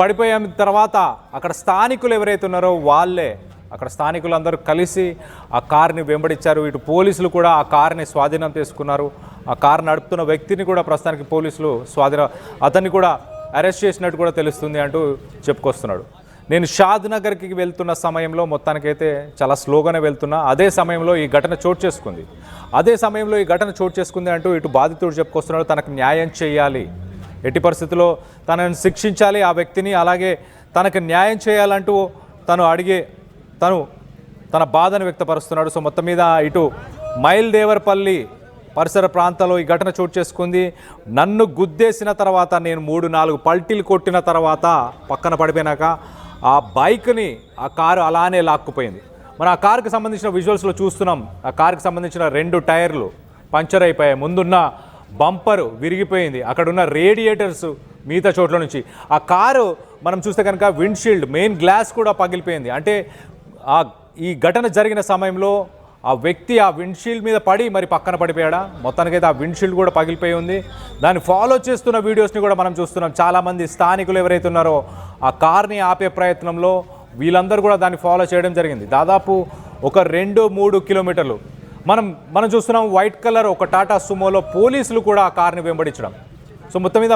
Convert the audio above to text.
పడిపోయిన తర్వాత అక్కడ స్థానికులు ఎవరైతే ఉన్నారో వాళ్ళే అక్కడ స్థానికులందరూ కలిసి ఆ కార్ని వెంబడించారు. ఇటు పోలీసులు కూడా ఆ కార్ని స్వాధీనం చేసుకున్నారు. ఆ కారు నడుపుతున్న వ్యక్తిని కూడా ప్రస్తుతానికి పోలీసులు అతన్ని కూడా అరెస్ట్ చేసినట్టు కూడా తెలుస్తుంది అంటూ చెప్పుకొస్తున్నాడు. నేను షాద్ నగర్కి వెళ్తున్న సమయంలో మొత్తానికైతే చాలా స్లోగానే వెళ్తున్నా. అదే సమయంలో ఈ ఘటన చోటు చేసుకుంది అంటూ ఇటు బాధితుడు చెప్పుకొస్తున్నాడు. తనకు న్యాయం చేయాలి, ఎట్టి పరిస్థితుల్లో తనను శిక్షించాలి ఆ వ్యక్తిని, అలాగే తనకు న్యాయం చేయాలంటూ తన బాధను వ్యక్తపరుస్తున్నాడు. సో మొత్తం మీద ఇటు మైల్దేవరపల్లి పరిసర ప్రాంతాల్లో ఈ ఘటన చోటు చేసుకుంది. నన్ను గుద్దేసిన తర్వాత నేను 3-4 పల్టీలు కొట్టిన తర్వాత పక్కన పడిపోయినాక ఆ బైక్ని ఆ కారు అలానే లాక్కుపోయింది. మనం ఆ కారుకి సంబంధించిన విజువల్స్లో చూస్తున్నాం. ఆ కారుకి సంబంధించిన 2 టైర్లు పంచర్ అయిపోయాయి, ముందున్న బంపరు విరిగిపోయింది, అక్కడున్న రేడియేటర్స్ మిగతా చోట్ల నుంచి. ఆ కారు మనం చూస్తే కనుక విండ్షీల్డ్ మెయిన్ గ్లాస్ కూడా పగిలిపోయింది. అంటే ఈ ఘటన జరిగిన సమయంలో ఆ వ్యక్తి ఆ విండ్షీల్డ్ మీద పడి మరి పక్కన పడిపోయాడా, మొత్తానికైతే ఆ విండ్షీల్డ్ కూడా పగిలిపోయి ఉంది. దాన్ని ఫాలో చేస్తున్న వీడియోస్ని కూడా మనం చూస్తున్నాం. చాలామంది స్థానికులు ఎవరైతే ఉన్నారో ఆ కార్ని ఆపే ప్రయత్నంలో వీళ్ళందరూ కూడా దాన్ని ఫాలో చేయడం జరిగింది. దాదాపు ఒక 2-3 కిలోమీటర్లు మనం చూస్తున్నాం. వైట్ కలర్ ఒక టాటా సుమోలో పోలీసులు కూడా ఆ కార్ని వెంబడించడం. సో మొత్తం మీద